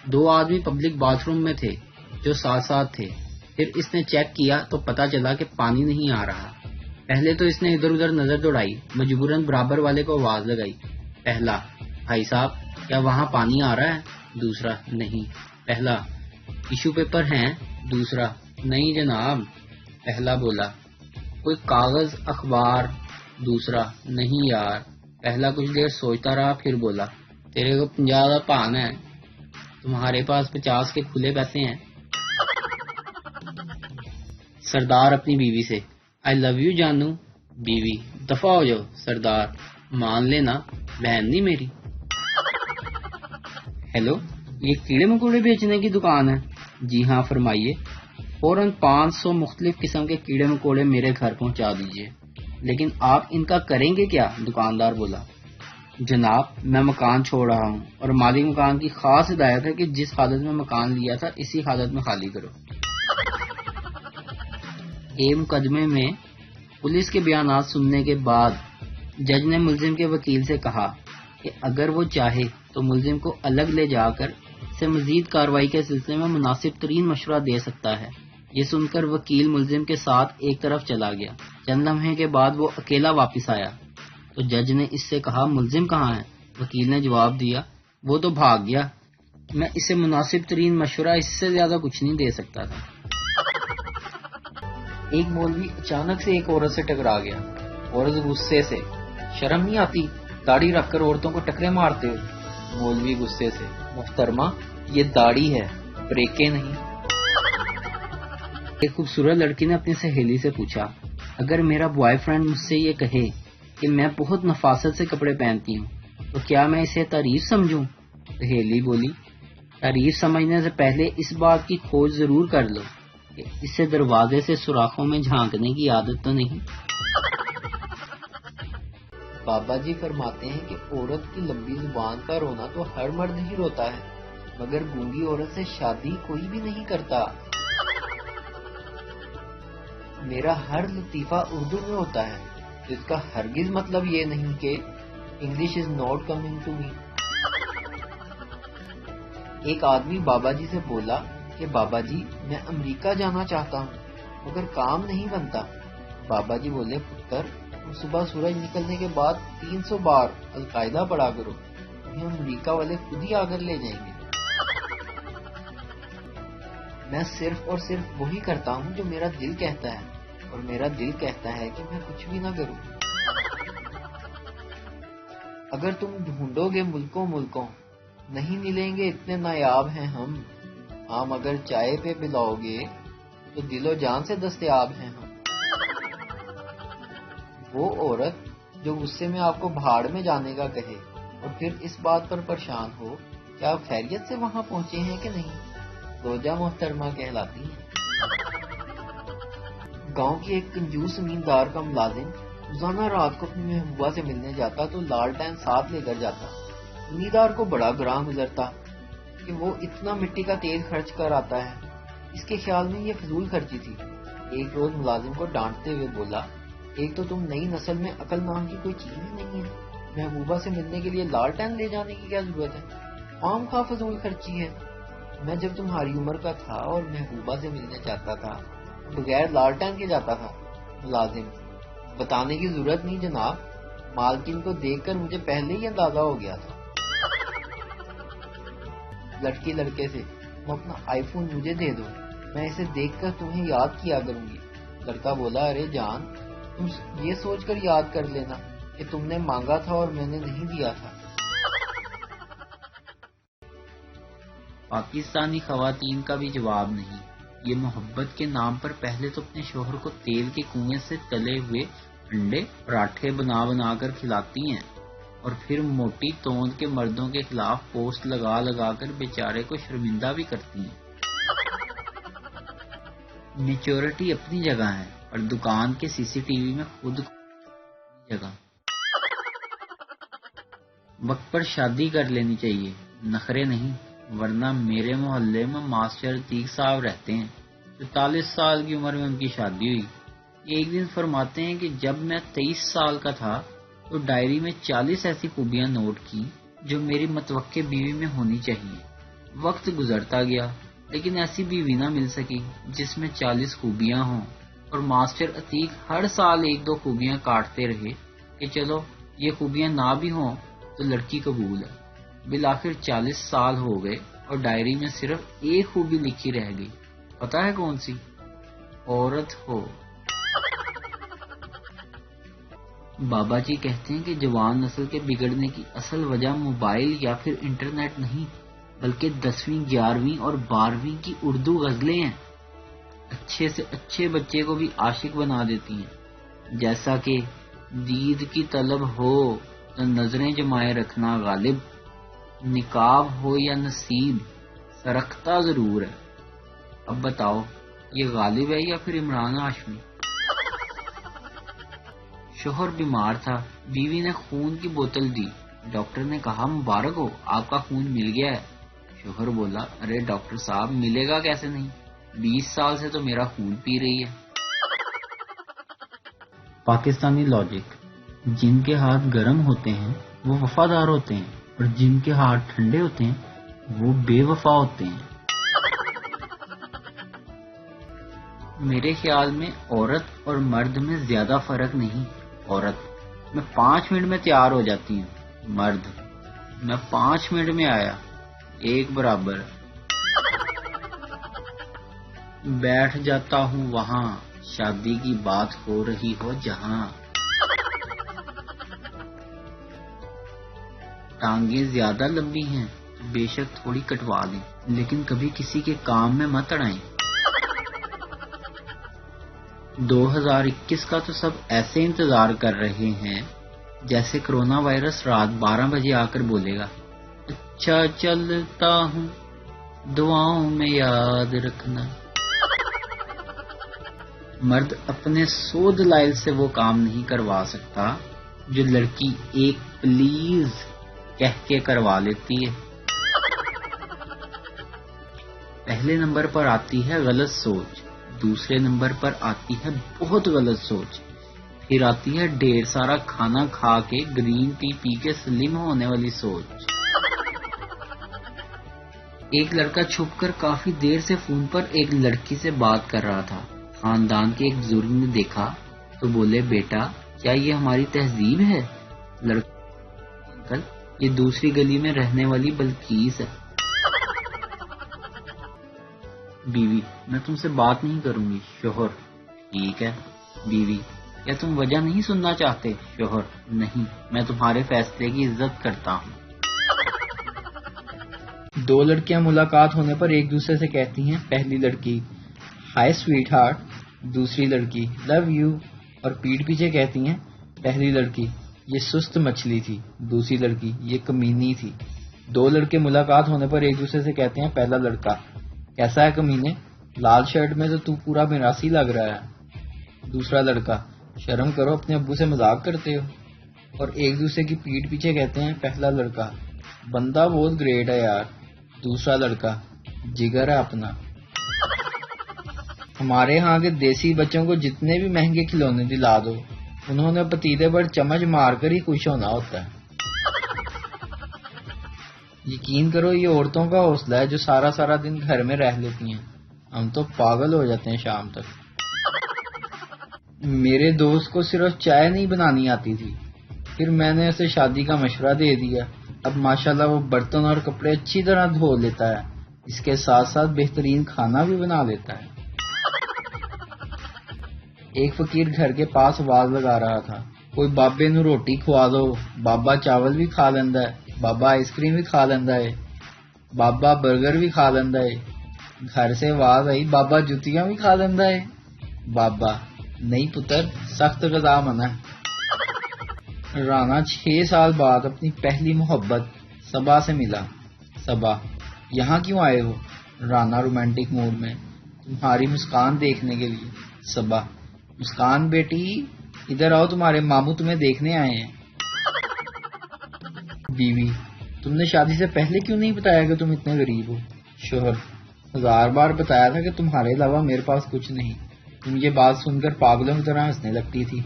2 آدمی public bath room میں تھے جو ساتھ ساتھ تھے۔ پھر اس نے چیک کیا تو پتا چلا کہ پانی نہیں آ رہا۔ پہلے تو اس نے ادھر ادھر نظر دوڑائی، مجبوراً برابر والے کو آواز لگائی۔ پہلا: بھائی صاحب کیا وہاں پانی آ رہا ہے؟ دوسرا: نہیں۔ پہلا: ٹیشو پیپر ہیں؟ دوسرا: نہیں جناب۔ پہلا بولا: کوئی کاغذ اخبار؟ دوسرا: نہیں یار۔ پہلا کچھ دیر سوچتا رہا، پھر بولا: تیرے کو 50 کا پان ہے، تمہارے پاس 50 کے کھلے پیسے ہیں؟ سردار اپنی بیوی سے: آئی لو یو جانو۔ بیوی: دفع ہو جاؤ۔ سردار: مان لینا بہن نہیں میری۔ ہیلو، یہ کیڑے مکوڑے بیچنے کی دکان ہے؟ جی ہاں فرمائیے۔ فوراً 500 مختلف قسم کے کیڑے مکوڑے میرے گھر پہنچا دیجیے۔ لیکن آپ ان کا کریں گے کیا؟ دکاندار بولا: جناب میں مکان چھوڑ رہا ہوں اور مالک مکان کی خاص ہدایت ہے کہ جس حالت میں مکان لیا تھا اسی حالت میں خالی کرو۔ ایک مقدمے میں پولیس کے بیانات سننے کے بعد جج نے ملزم کے وکیل سے کہا کہ اگر وہ چاہے تو ملزم کو الگ لے جا کر اسے مزید کارروائی کے سلسلے میں مناسب ترین مشورہ دے سکتا ہے۔ یہ سن کر وکیل ملزم کے ساتھ ایک طرف چلا گیا۔ چند لمحے کے بعد وہ اکیلا واپس آیا تو جج نے اس سے کہا: ملزم کہاں ہے؟ وکیل نے جواب دیا: وہ تو بھاگ گیا، میں اسے مناسب ترین مشورہ اس سے زیادہ کچھ نہیں دے سکتا تھا۔ ایک مولوی اچانک سے ایک عورت سے ٹکرا گیا۔ عورت غصے سے: شرم نہیں آتی؟ داڑھی رکھ کر عورتوں کو ٹکرے مارتے ہو۔ مولوی غصے سے: محترمہ یہ داڑھی ہے، بریکیں نہیں۔ ایک خوبصورت لڑکی نے اپنی سہیلی سے پوچھا: اگر میرا بوائے فرینڈ مجھ سے یہ کہے کہ میں بہت نفاست سے کپڑے پہنتی ہوں تو کیا میں اسے تعریف سمجھوں؟ سہیلی بولی: تعریف سمجھنے سے پہلے اس بات کی کھوج ضرور کر لو کہ اسے دروازے سے سوراخوں میں جھانکنے کی عادت تو نہیں۔ بابا جی فرماتے ہیں کہ عورت کی لمبی زبان کا رونا تو ہر مرد ہی روتا ہے، مگر گونگی عورت سے شادی کوئی بھی نہیں کرتا۔ میرا ہر لطیفہ اردو میں ہوتا ہے، جس کا ہرگز مطلب یہ نہیں کہ English is not coming to me. ایک آدمی بابا جی سے بولا کہ بابا جی میں امریکہ جانا چاہتا ہوں مگر کام نہیں بنتا۔ بابا جی بولے: پتر تم صبح سورج نکلنے کے بعد 300 بار القاعدہ پڑھا کرو، تمہیں امریکہ والے خود ہی آ کر لے جائیں گے۔ میں صرف اور صرف وہی کرتا ہوں جو میرا دل کہتا ہے، اور میرا دل کہتا ہے کہ میں کچھ بھی نہ کروں۔ اگر تم ڈھونڈو گے ملکوں ملکوں، نہیں ملیں گے اتنے نایاب ہیں ہم اگر چائے پہ پلاؤ گے تو دل و جان سے دستیاب ہیں ہم۔ وہ عورت جو غصے میں آپ کو بھاڑ میں جانے کا کہے اور پھر اس بات پر پریشان ہو کہ آپ خیریت سے وہاں پہنچے ہیں کہ نہیں، روجہ محترمہ کہلاتی ہیں۔ گاؤں کی ایک کنجوس زمیندار کا ملازم روزانہ رات کو اپنی محبوبہ سے ملنے جاتا تو لالٹین ساتھ لے کر جاتا۔ زمیندار کو بڑا گراں گزرتا کہ وہ اتنا مٹی کا تیل خرچ کر آتا ہے، اس کے خیال میں یہ فضول خرچی تھی۔ ایک روز ملازم کو ڈانٹتے ہوئے بولا: ایک تو تم نئی نسل میں عقل نام کی کوئی چیز ہی نہیں ہے، محبوبہ سے ملنے کے لیے لالٹین لے جانے کی کیا ضرورت ہے، خام خواہ فضول خرچی ہے۔ میں جب تمہاری عمر کا تھا اور محبوبہ سے ملنے جاتا تھا بغیر لالٹین کے جاتا تھا۔ ملازم: بتانے کی ضرورت نہیں جناب، مالکن کو دیکھ کر مجھے پہلے ہی اندازہ ہو گیا تھا۔ لڑکی لڑکے سے: تم اپنا آئی فون مجھے دے دو، میں اسے دیکھ کر تمہیں یاد کیا کروں گی۔ لڑکا بولا: ارے جان، تم یہ سوچ کر یاد کر لینا کہ تم نے مانگا تھا اور میں نے نہیں دیا تھا۔ پاکستانی خواتین کا بھی جواب نہیں، یہ محبت کے نام پر پہلے تو اپنے شوہر کو تیل کے کنویں سے تلے ہوئے انڈے پراٹھے بنا بنا کر کھلاتی ہیں اور پھر موٹی توند کے مردوں کے خلاف پوسٹ لگا لگا کر بیچارے کو شرمندہ بھی کرتی ہیں۔ میچورٹی اپنی جگہ ہے اور دکان کے سی سی ٹی وی میں خود جگہ۔ وقت پر شادی کر لینی چاہیے، نخرے نہیں، ورنہ میرے محلے میں ماسٹر عتیق صاحب رہتے ہیں، 44 سال کی عمر میں ان کی شادی ہوئی۔ ایک دن فرماتے ہیں کہ جب میں 23 سال کا تھا تو ڈائری میں 40 ایسی خوبیاں نوٹ کی جو میری متوقع بیوی میں ہونی چاہیے۔ وقت گزرتا گیا لیکن ایسی بیوی نہ مل سکی جس میں 40 خوبیاں ہوں، اور ماسٹر عتیق ہر سال 1-2 خوبیاں کاٹتے رہے کہ چلو یہ خوبیاں نہ بھی ہوں تو لڑکی قبول ہے۔ بالآخر 40 سال ہو گئے اور ڈائری میں صرف ایک خوبی لکھی رہ گئی۔ پتہ ہے کون سی؟ عورت ہو۔ بابا جی کہتے ہیں کہ جوان نسل کے بگڑنے کی اصل وجہ موبائل یا پھر انٹرنیٹ نہیں، بلکہ 10ویں 11ویں اور 12ویں کی اردو غزلیں ہیں۔ اچھے سے اچھے بچے کو بھی عاشق بنا دیتی ہیں، جیسا کہ دید کی طلب ہو تو نظریں جمائے رکھنا غالب، نقاب ہو یا نصیب سرکھتا ضرور ہے۔ اب بتاؤ یہ غالب ہے یا پھر عمران ہاشمی؟ شوہر بیمار تھا، بیوی نے خون کی بوتل دی، ڈاکٹر نے کہا مبارک ہو آپ کا خون مل گیا ہے۔ شوہر بولا ارے ڈاکٹر صاحب ملے گا کیسے نہیں، 20 سال سے تو میرا خون پی رہی ہے۔ پاکستانی لاجک، جن کے ہاتھ گرم ہوتے ہیں وہ وفادار ہوتے ہیں اور جن کے ہاتھ ٹھنڈے ہوتے ہیں وہ بے وفا ہوتے ہیں۔ میرے خیال میں عورت اور مرد میں زیادہ فرق نہیں۔ عورت میں 5 منٹ میں تیار ہو جاتی ہوں، مرد میں 5 منٹ میں آیا، ایک برابر۔ بیٹھ جاتا ہوں وہاں شادی کی بات ہو رہی ہو جہاں۔ ٹانگیں زیادہ لمبی ہیں تو بے شک تھوڑی کٹوا لیں، لیکن کبھی کسی کے کام میں مت اڑائیں۔ 2021 کا تو سب ایسے انتظار کر رہے ہیں جیسے کرونا وائرس رات 12 بجے آ کر بولے گا اچھا چلتا ہوں دعاؤں میں یاد رکھنا۔ مرد اپنے 100 دلائل سے وہ کام نہیں کروا سکتا جو لڑکی ایک پلیز کہہ کے کروا لیتی ہے۔ پہلے نمبر پر آتی ہے غلط سوچ، دوسرے نمبر پر آتی ہے بہت غلط سوچ، پھر آتی ہے ڈھیر سارا کھانا کھا کے گرین ٹی پی کے سلم ہونے والی سوچ۔ ایک لڑکا چھپ کر کافی دیر سے فون پر ایک لڑکی سے بات کر رہا تھا۔ خاندان کے ایک بزرگ نے دیکھا تو بولے بیٹا کیا یہ ہماری تہذیب ہے؟ لڑکا انکل یہ دوسری گلی میں رہنے والی بلقیس ہے۔ بیوی میں تم سے بات نہیں کروں گی۔ شوہر ٹھیک ہے۔ بیوی کیا تم وجہ نہیں سننا چاہتے؟ شوہر نہیں، میں تمہارے فیصلے کی عزت کرتا ہوں۔ 2 لڑکیاں ملاقات ہونے پر ایک دوسرے سے کہتی ہیں، پہلی لڑکی ہائی سویٹ ہارٹ، دوسری لڑکی لو یو، اور پیٹھ پیچھے کہتی ہیں، پہلی لڑکی یہ سست مچھلی تھی، دوسری لڑکی یہ کمینی تھی۔ 2 لڑکے ملاقات ہونے پر ایک دوسرے سے کہتے ہیں، پہلا لڑکا کیسا ہے کمینے، لال شرٹ میں تو پورا میراثی لگ رہا ہے۔ دوسرا لڑکا شرم کرو اپنے ابو سے مذاق کرتے ہو۔ اور ایک دوسرے کی پیٹھ پیچھے کہتے ہیں، پہلا لڑکا بندہ بہت گریٹ ہے یار، دوسرا لڑکا جگر ہے اپنا۔ ہمارے ہاں کے دیسی بچوں کو جتنے بھی مہنگے کھلونے دلا دو انہوں نے پتیلے پر چمچ مار کر ہی خوش ہونا ہوتا ہے۔ یقین کرو یہ عورتوں کا حوصلہ ہے جو سارا دن گھر میں رہ لیتی ہیں، ہم تو پاگل ہو جاتے ہیں شام تک۔ میرے دوست کو صرف چائے نہیں بنانی آتی تھی، پھر میں نے اسے شادی کا مشورہ دے دیا، اب ماشاءاللہ وہ برتن اور کپڑے اچھی طرح دھو لیتا ہے، اس کے ساتھ ساتھ بہترین کھانا بھی بنا لیتا ہے۔ ایک فقیر گھر کے پاس آواز لگا رہا تھا، کوئی بابے نو روٹی کھوا دو، بابا چاول بھی کھا لیندا ہے، بابا آئس کریم بھی کھا لیندا ہے، بابا برگر بھی کھا لیندا ہے۔ گھر سے آواز آئی، بابا جتیاں بھی کھا لیندا ہے۔ بابا نہیں پتر، سخت غذا منع ہے۔ رانا 6 سال بعد اپنی پہلی محبت صبا سے ملا۔ صبا یہاں کیوں آئے ہو؟ رانا رومانٹک موڈ میں، تمہاری مسکان دیکھنے کے لیے۔ صبا مسکان بیٹی ادھر آؤ، تمہارے ماموں تمہیں دیکھنے آئے ہیں۔ بیوی تم نے شادی سے پہلے کیوں نہیں بتایا کہ تم اتنے غریب ہو؟ شوہر 1000 بار بتایا تھا کہ تمہارے علاوہ میرے پاس کچھ نہیں، تم یہ بات سن کر پاگلوں کی طرح ہنسنے لگتی تھی۔